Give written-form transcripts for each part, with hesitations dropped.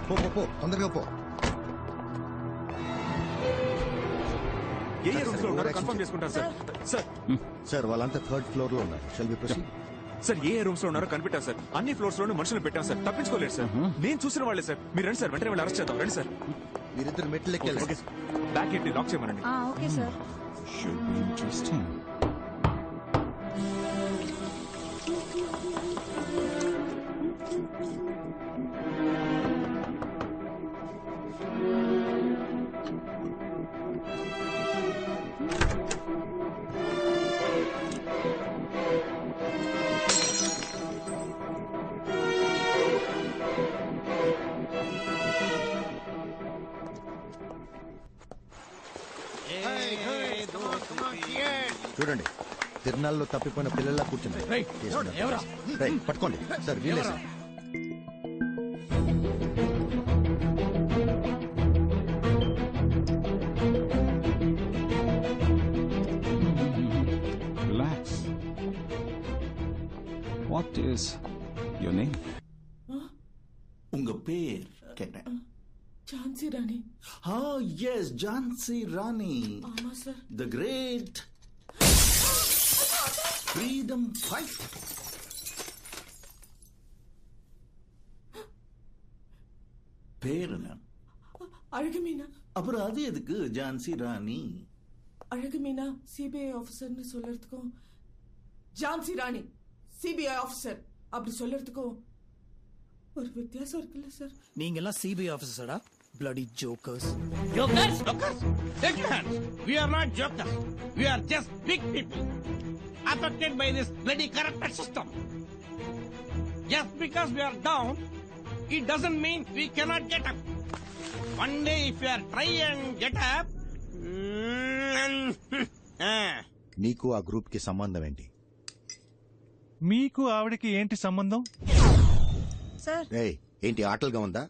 పో తొందరగా పో. ఏ రూమ్స్ లో ఉన్నారో కన్ఫర్మ్ చేసుకుంటారు సార్. సార్ సార్ వాళ్ళంతా థర్డ్ ఫ్లోర్ లో ఉన్నారు. Shall be proceed. Sir A rooms లో ఉన్నారో కనిపెట్టాం సార్. అన్ని ఫ్లోర్స్ లోనూ మనుషులు పెట్టాం సార్. తప్పించుకోలేదు సార్. నేను చూసిన వాళ్ళే సార్. మీరు రండి సార్, వెంటనే వాళ్ళు అరెస్ట్ చేద్దాం. రండి సార్. మీరిద్దరు మెట్లు ఎక్కాలి. బ్యాక్ ఏంటి లాక్ చేయమనండి. Okay sir. Should be interesting. చూడండి, తిరునాళ్ళలో తప్పిపోయిన పిల్లల్లా కూర్చున్నారు. పట్టుకోండి సార్, వీలే sir. Relax. What is your name? உங்க பேர் கேட்டேன். ఝాన్సీ రాణి. ఎస్ ఝాన్సీ రాణి, ఆమా sir. The great freedom fight. பேர் என்ன? అழகுమీనా. அப்புறம் அது எதுக்கு ఝాన్సీ ராணி? அழகுமீனா சிபிஐ ஆஃபீஸர்னு சொல்லறதுக்கும் ఝాన్సీ ராணி சிபிஐ ஆஃபீஸர் அப்படி சொல்லறதுக்கும் ஒரு வித்தியாசம் இருக்குல்ல சார்? நீங்க எல்லாம் சிபிஐ ஆபீசரா? bloody jokers. Jokers? Take your hands. We are not jokers. We are just big people affected by this bloody corrupted system. Just because we are down, it doesn't mean we cannot get up. One day if we are try and get up, నీకు ఆ group కి సంబంధం ఏంటి? మీకు ఆవిడకి ఏంటి సంబంధం? Sir ఏంటి ఆటలుగా ఉందా?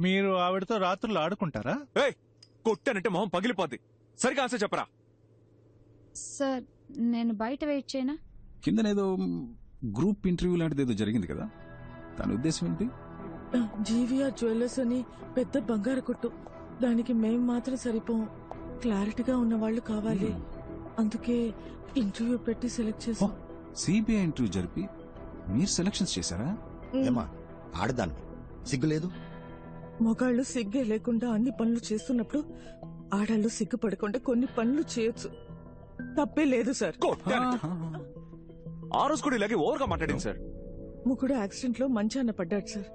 మీరు ఆవిడతో రాత్రులు ఆడుకుంటారా? కొట్టానంటే మొహం పగిలిపోద్ది. సరిగా ఆన్సర్ చెప్పరా. సార్ నేను బయట వెయిట్ చేయనా? కిందనేదో గ్రూప్ ఇంటర్వ్యూ లాంటిది ఏదో జరిగింది కదా, దాని ఉద్దేశం ఏంటి? జీవీఆర్ జ్యువెలర్స్ అని పెద్ద బంగారు కొట్టు, దానికి మేం మాత్రం సరిపోం. క్లారిటీగా ఉన్న వాళ్ళు కావాలి. అందుకే ఇంటర్వ్యూ పెట్టి సెలెక్ట్ చేసాం. సిబిఐ ఇంటర్వ్యూ జరిపి మీరు సెలక్షన్స్ చేశారా? ఏమా ఆడదాన్ని సిగ్గులేదు? మగాళ్ళు సిగ్గే లేకుండా అన్ని పనులు చేస్తున్నప్పుడు ఆడాళ్ళు సిగ్గుపడకుండా కొన్ని పనులు చేయొచ్చు. తప్పే లేదు సార్. ఆ రోజు కూడా ఇలాగే ఓవర్ గా మాట్లాడింది సార్. ముగ్గుడు యాక్సిడెంట్ లో మంచాన పడ్డాడు సార్.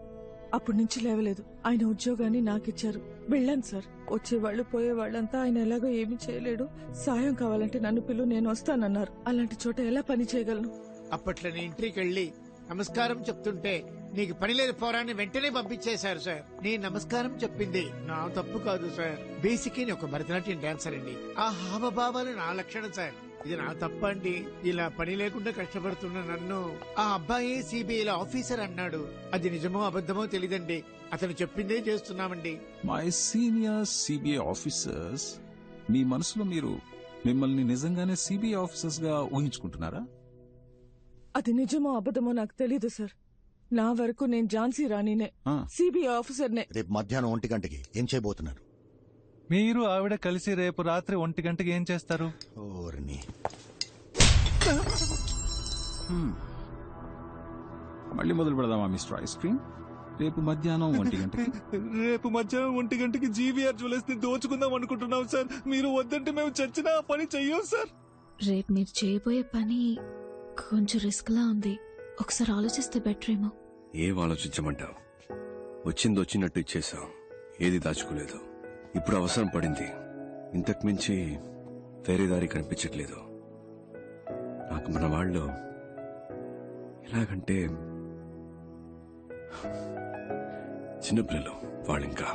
అప్పటి నుంచి లేవలేదు. ఆయన ఉద్యోగాన్ని నాకిచ్చారు. వెళ్ళాను సార్. వచ్చేవాళ్లు పోయేవాళ్ళంతా ఆయన ఎలాగో ఏమీ చేయలేడు, సాయం కావాలంటే నన్ను పిలు, నేను వస్తానన్నారు. అలాంటి చోట ఎలా పని చేయగలను? అప్పట్లో నేను ఇంటికి వెళ్ళి నమస్కారం చెప్తుంటే నీకు పని లేదు పోరాన్ని వెంటనే పంపించేశారు సార్. నేను నమస్కారం చెప్పింది నా తప్పు కాదు సార్. బేసిక్ ఒక భరతనాట్యం డాన్సర్ అండి. ఆ హావభావాలు నా లక్షణం సార్. ఇది నా తప్ప అండి. ఇలా పని లేకుండా కష్టపడుతున్న నన్ను ఆ అబ్బాయి సిబిఐలో ఆఫీసర్ అన్నాడు. అది నిజమో అబద్ధమో తెలీదండి. అతను చెప్పిందే చేస్తున్నామండి. మై సీనియర్ సిబిఐ ఆఫీసర్స్, మీ మనసులో మీరు మిమ్మల్ని నిజంగానే సిబిఐ ఆఫీసర్స్ గా ఊహించుకుంటున్నారా? అది నిజమో అబద్ధమో నాకు తెలీదు సార్. నా వరకు నేను ఝాన్సీ రాణినే, సిబిఐ ఆఫీసర్నే. రేపు మధ్యాహ్నం 1 గంటకి ఏం చేయబోతున్నారు? మీరు ఆవిడ కలిసి రేపు రాత్రి 1 గంటకి ఏం చేస్తారు? మళ్ళీ మొదలు పెడదామా మిస్టర్ ఐస్ క్రీమ్? రేపు మధ్యాహ్నం 1 గంటకి. రేపు మధ్యాహ్నం 1 గంటకి జీవీఆర్ జ్యువెలర్స్ ని దోచుకుందాం అనుకుంటున్నాం సార్. మీరు వద్దంటే మేము చచ్చినా ఆ పని చెయ్యం సార్. రేపు మీరు చేయబోయే పని కొంచెం రిస్క్ లా ఉంది. ఒకసారి ఆలోచిస్తే బెటర్ ఏమో. ఏం ఆలోచించమంటావు? వచ్చింది వచ్చినట్టు ఇచ్చేసాం. ఏది దాచుకోలేదు. ఇప్పుడు అవసరం పడింది. ఇంతకు మించి వేరే దారి కనిపించట్లేదు నాకు. మన వాళ్ళు ఎలాగంటే చిన్నపిల్లలు. వాళ్ళింకా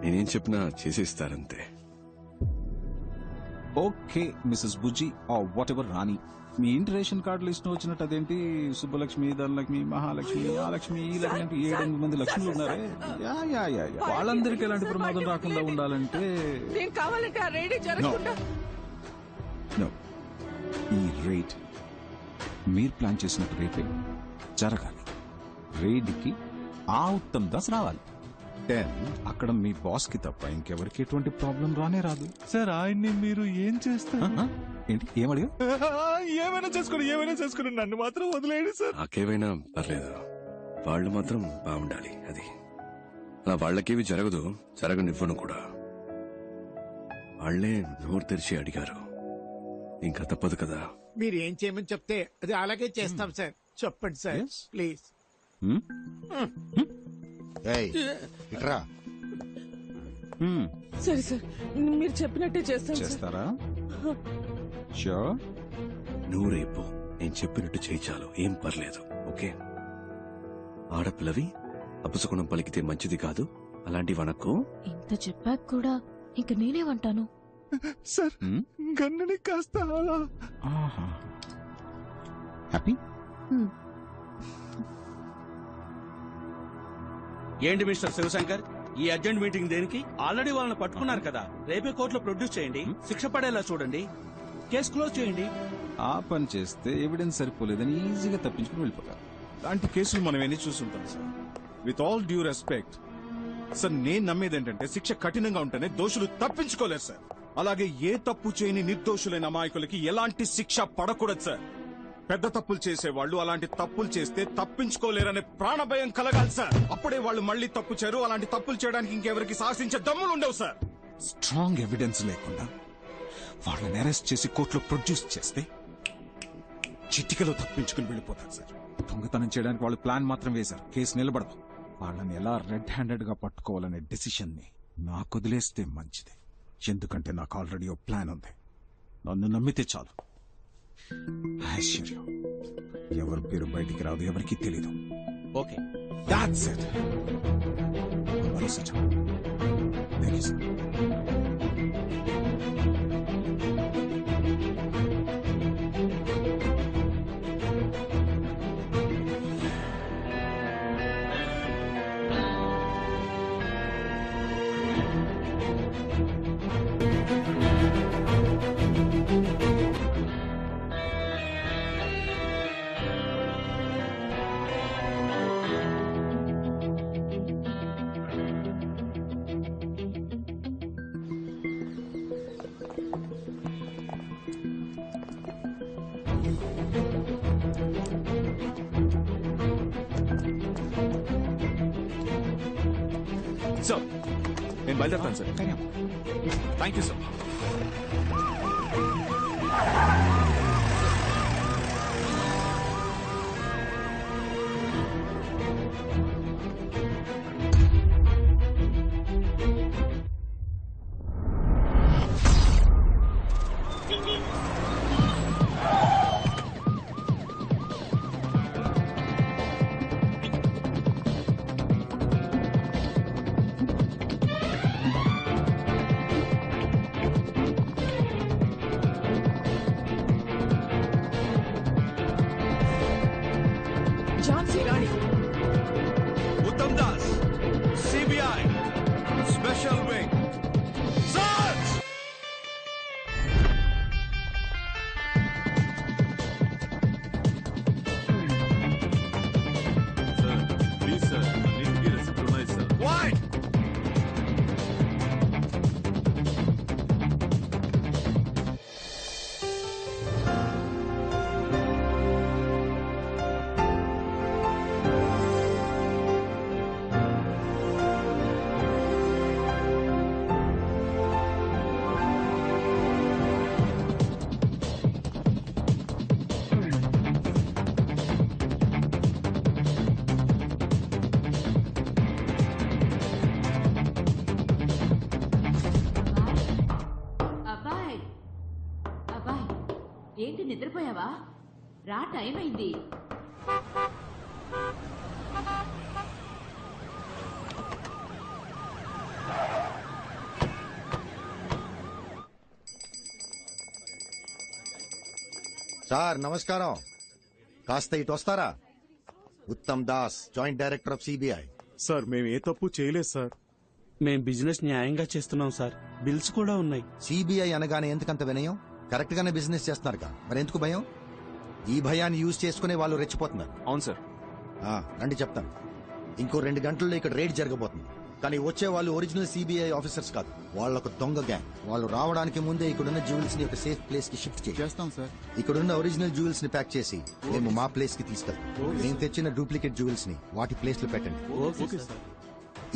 నేనేం చెప్పినా చేసేస్తారంతే. Okay Mrs Bujji or whatever Rani, మీ ఇంటి రేషన్ కార్డు లిస్ట్ వచ్చినట్టు అదేంటి సుబ్బలక్ష్మి, ధనలక్ష్మి, మహాలక్ష్మి, ఆ లక్ష్మి, ఈ లక్ష్మి అంటే 7-8 మంది లక్ష్ములు ఉన్నారే. వాళ్ళందరికీ ఎలాంటి ప్రమాదం రాకుండా ఉండాలంటే ఈ రేట్ మీరు ప్లాన్ చేసినట్టు రేపే జరగాలి. రేడ్కి ఆ ఉత్తమ్ దాస్ రావాలి. 10 అక్కడ మీ బాస్ కి తప్ప ఇంకెవరికి ఎటువంటి ప్రాబ్లం రానే రాదు. సార్ ఆయన్ని మీరు ఏం చేస్తారు? ఏంటి ఏమడిగా? ఏమైనా చేసుకుని నన్ను మాత్రం వదిలేయండి సార్. నాకేమైనా పర్లేదు, వాళ్ళు మాత్రం బాగుండాలి. అది అలా వాళ్ళకేవి జరగదు, జరగనివ్వను కూడా. వాళ్లే నోరు తెరిచి అడిగారు, ఇంకా తప్పదు కదా. మీరు ఏం చేయమని చెప్తే అది అలాగే చేస్తాం సార్. చెప్పండి సార్ ప్లీజ్. ఏయ్, ఇట్రా. సరే సార్, మీరు చెప్పినట్టే చేస్తాను సార్. చేస్తారా? షూర్. నువ్వు రేపు నేను చెప్పినట్టు చేయి చాలు, ఏం పర్లేదు. ఓకే? ఆడపిల్లవి అపశకునం పలికితే మంచిది కాదు, అలాంటి వనకు. ఇంత చెప్పాక కూడా ఇంక నేనేమంటాను? సార్ గన్నని కాస్త అలా. హ్యాపీ? ఏంటి మిస్టర్ శివశంకర్, ఈ అర్జెంట్ మీటింగ్ దేనికి? ఆల్రెడీ వాళ్ళని పట్టుకున్నారు కదా, రేపే కోర్టులో ప్రొడ్యూస్ చేయండి, శిక్ష పడేలా చూడండి, కేసు క్లోజ్ చేయండి. ఆ పని చేస్తే ఎవిడెన్స్ సరిపోలేదని ఈజీగా తప్పించుకుని వెళ్ళిపోతారు. లాంటి కేసులు మనం ఎన్ని చూస్తుంటాం sir. With all due respect sir, నేను నమ్మేది ఏంటంటే శిక్ష కఠినంగా ఉంటేనే దోషులు తప్పించుకోలేరు సార్. అలాగే ఏ తప్పు చేయని నిర్దోషులైన అమాయకులకి ఎలాంటి శిక్ష పడకూడదు సార్. పెద్ద తప్పులు చేసేవాళ్ళు అలాంటి తప్పులు చేస్తే తప్పించుకోలేరనే ప్రాణభయం కలగాలి సార్. అప్పుడే వాళ్ళు మళ్ళీ తప్పు చేయరు. అలాంటి తప్పులు చేయడానికి ఇంకెవరికి సాహసించే దమ్ములు ఉండవు సార్. స్ట్రాంగ్ ఎవిడెన్స్ లేకుండా వాళ్ళని అరెస్ట్ చేసి కోర్టులో ప్రొడ్యూస్ చేస్తే చిటికలో తప్పించుకుని వెళ్ళిపోతారు సార్. దొంగతనం చేయడానికి వాళ్ళు ప్లాన్ మాత్రం వేశారు, కేసు నిలబడదు. వాళ్ళని ఎలా రెడ్ హ్యాండెడ్ గా పట్టుకోవాలనే డెసిషన్ ని నాకు వదిలేస్తే మంచిది. ఎందుకంటే నాకు ఆల్రెడీ ఓ ప్లాన్ ఉంది. నన్ను నమ్మితే చాలు. ఐశ్వర్యం ఎవరి పేరు బయటికి రాదు, ఎవరికి తెలీదు. Okay, that's it. Thank you sir. Sir నేను బయలుదేరుతాను sir. Thank you sir. Jhansi Rani. Uttam Das, CBI special wing. Search! Please sir, అన్నింటికీ రెసిప్ట్ ఉన్నాయి సార్. వైట్! అబ్బాయ్ అబ్బాయ్, ఏంటి నిద్రపోయావా? రా, టైం అయింది. సార్ నమస్కారం, కాస్త ఇటు వస్తారా? Uttam Das, joint director of CBI. Sir మేము ఏ తప్పు చేయలేదు సార్. మేం బిజినెస్ న్యాయంగా చేస్తున్నాం సార్, బిల్స్ కూడా ఉన్నాయి. సిబిఐ అనగానే ఎందుకంత వినయం? కరెక్ట్ గానే బిజినెస్ చేస్తున్నారుగా, మరి ఎందుకు భయం? ఈ భయాన్ని యూజ్ చేసుకునే వాళ్ళు రెచ్చిపోతున్నారు. అవును సార్. రండి చెప్తాను. ఇంకో 2 గంటల్లో ఇక్కడ రేడ్ జరగబోతుంది. కానీ వచ్చే వాళ్ళు ఒరిజినల్ సిబిఐ ఆఫీసర్స్ కాదు, వాళ్ళొక దొంగ గ్యాంగ్. వాళ్ళు రావడానికి ముందే ఇక్కడున్న జ్యువెల్స్ ని ఒక సేఫ్ ప్లేస్ కి షిఫ్ట్ చేస్తాం సార్. ఇక్కడున్న ఒరిజినల్ జ్యువెల్స్ ని ప్యాక్ చేసి మేము మా ప్లేస్ కి తీసుకెళ్తాం. నేను తెచ్చిన డూప్లికేట్ జ్యువెల్స్ ని వాటి ప్లేస్ లో పెట్టండి.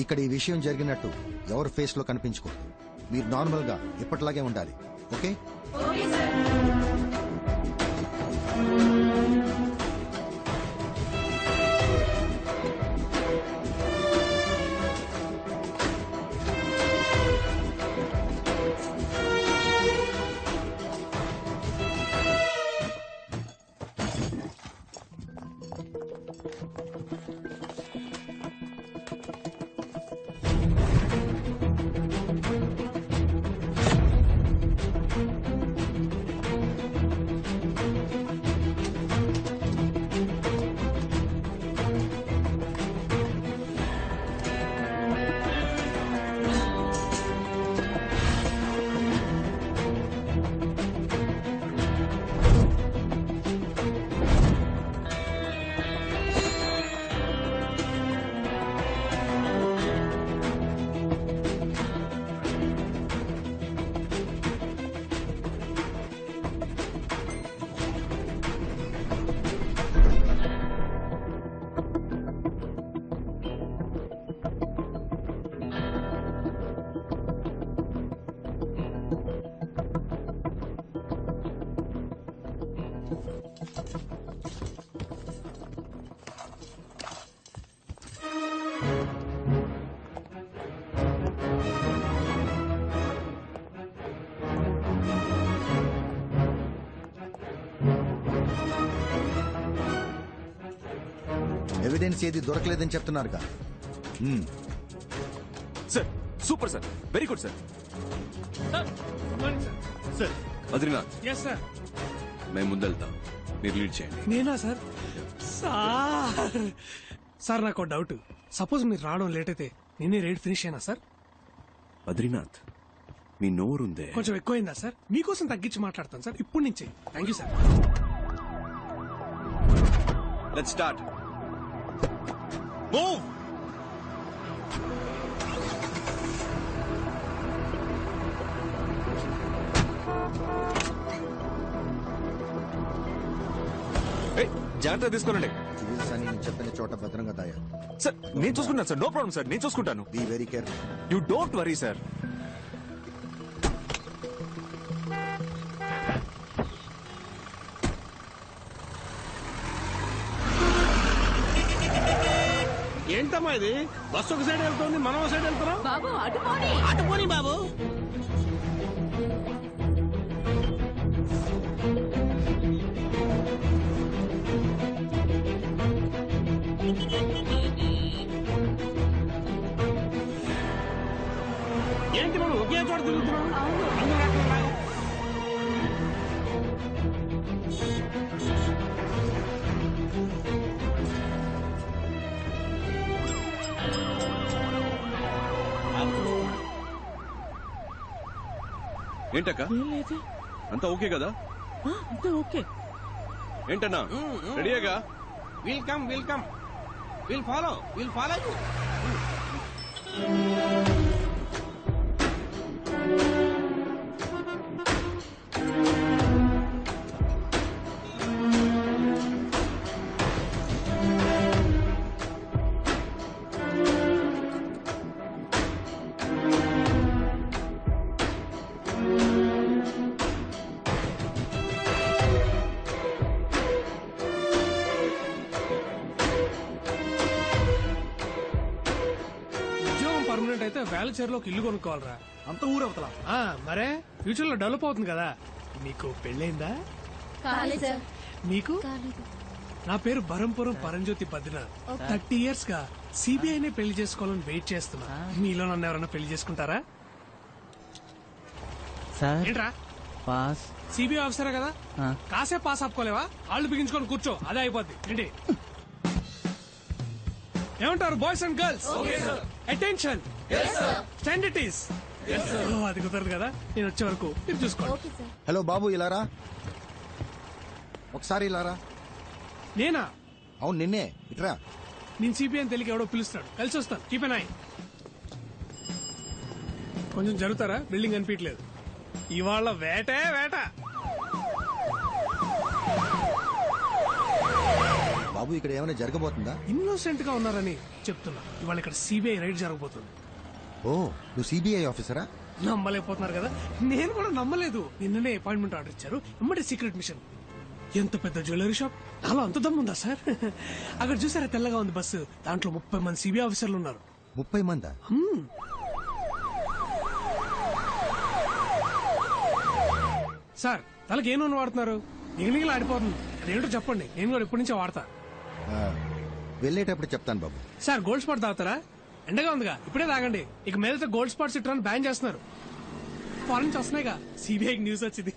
ఇక్కడ ఈ విషయం జరిగినట్టు ఎవరి ఫేస్ లో కనిపించుకోదు. మీరు నార్మల్ గా ఎప్పటిలాగే ఉండాలి. ఓకే? ఎవిడెన్స్ ఏది దొరకలేదని చెప్తున్నారుగా. Sir super sir, very good sir. Sir Badrinath, yes sir. మేము ముందెళ్తాం, మీరు లీడ్ చేయండి. నేనా సార్? సార్ నాకు డౌట్. సపోజ్ మీరు రావడం లేట్ అయితే నేనే రైడ్ ఫినిష్ అయినా సార్? బద్రీనాథ్, మీ నోరుందే కొంచెం ఎక్కువైందా సార్? మీకోసం తగ్గించి మాట్లాడతాను సార్ ఇప్పటి నుంచి. Thank you sir. Let's start. Move. జాగ్రత్త తీసుకోనండి. జ్యువెల్స్ అని నేను చెప్పిన చోట భద్రంగా దాయా. సార్ నేను చూసుకుంటాను సార్, నో ప్రాబ్లం సార్, నేను చూసుకుంటాను. Be very careful. You don't worry sir. ఏంటమ్మా ఇది? బస్సు ఒక సైడ్ వెళ్తుంది, మనం ఒక సైడ్ వెళ్తున్నాం. బాబు అటుపోని. అటుపోని బాబు. ఏంటి మనం ఒకే చోట తిరుగుతున్నాం? అందరూ అక్కడ రా. ఏంటక్క, అంతా ఓకే కదా? అంతా ఓకే. ఏంటన్నా రెడీగా? Will come, will come, will follow you. Permanent అయితే వేలచేరులో ఒక ఇల్లు కొనుక్కోవాలరా. అంత ఊరవతల. మరే ఫ్యూచర్ లో డెవలప్ అవుతుంది కదా. మీకు పెళ్ళైందా? మీకు? నా పేరు బరంపురం పరంజ్యోతి బద్రీనాథ్. 30 years గా సిబిఐనే పెళ్లి చేసుకోవాలని వెయిట్ చేస్తున్నా. మీలో నన్ను ఎవరైనా పెళ్లి చేసుకుంటారా? ఏంట్రా పాస్? సిబిఐ ఆఫీసరే కదా, కాసేపు పాస్ ఆపుకోలేవా? ఆళ్ళు బిగించుకొని కూర్చో, అదే అయిపోద్ది. ఏంటి ఏమంటారు బాయ్స్ అండ్ గర్ల్స్? అటెన్షన్, స్టాండర్టీస్. అది కుదరదు కదా, నేను వచ్చే వరకు మీరు చూసుకోండి. హలో బాబు, ఇలారా ఒకసారి. ఇలారా. నేనా? అవును నిన్నే. ఇట్రా. నేను సిబిఐ అని తెలియక ఎవడో పిలుస్తాడు. కలిసి వస్తాను. Keep N I. కొంచెం జరుగుతారా? బిల్డింగ్ కనిపించలేదు. ఇవాళ వేటే వేట. బాబు ఇక్కడ ఏమైనా జరగబోతుందా? ఇన్నోసెంట్ గా ఉన్నారని చెప్తున్నా. ఇవాళ ఇక్కడ సిబిఐ రైడ్ జరగబోతుంది. ఓ నువ్వు సిబిఐ ఆఫీసరా? నమ్మలేకపోతున్నారు కదా, నేను కూడా నమ్మలేదు. నిన్ననే అపాయింట్మెంట్ ఆర్డర్ ఇచ్చారు. ఇమ్మడి సీక్రెట్ మిషన్. ఎంత పెద్ద జ్యువెలరీ షాప్, నాలో అంత దమ్ముందా సార్? అక్కడ చూసారా తెల్లగా ఉంది బస్సు, దాంట్లో 30 మంది సిబిఐ ఆఫీసర్లు ఉన్నారు. 30 మందా? సార్ తలకి ఏ నూనె వాడుతున్నారు? నిగనిగలు ఆడిపోతుంది. అదేంటో చెప్పండి, నేను కూడా ఎప్పటి నుంచో వాడతా. వెళ్ళేటప్పుడు చెప్తాను బాబు. సార్ గోల్డ్ స్పాట్ తాగుతారా? ఎండగా ఉందిగా, ఇప్పుడే తాగండి. ఇక మీదట గోల్డ్ స్పాట్స్ ఇట్రాన్ని బ్యాన్ చేస్తున్నారు. ఫారెన్ నుంచి వస్తున్నాయిగా, సిబిఐకి న్యూస్ వచ్చింది.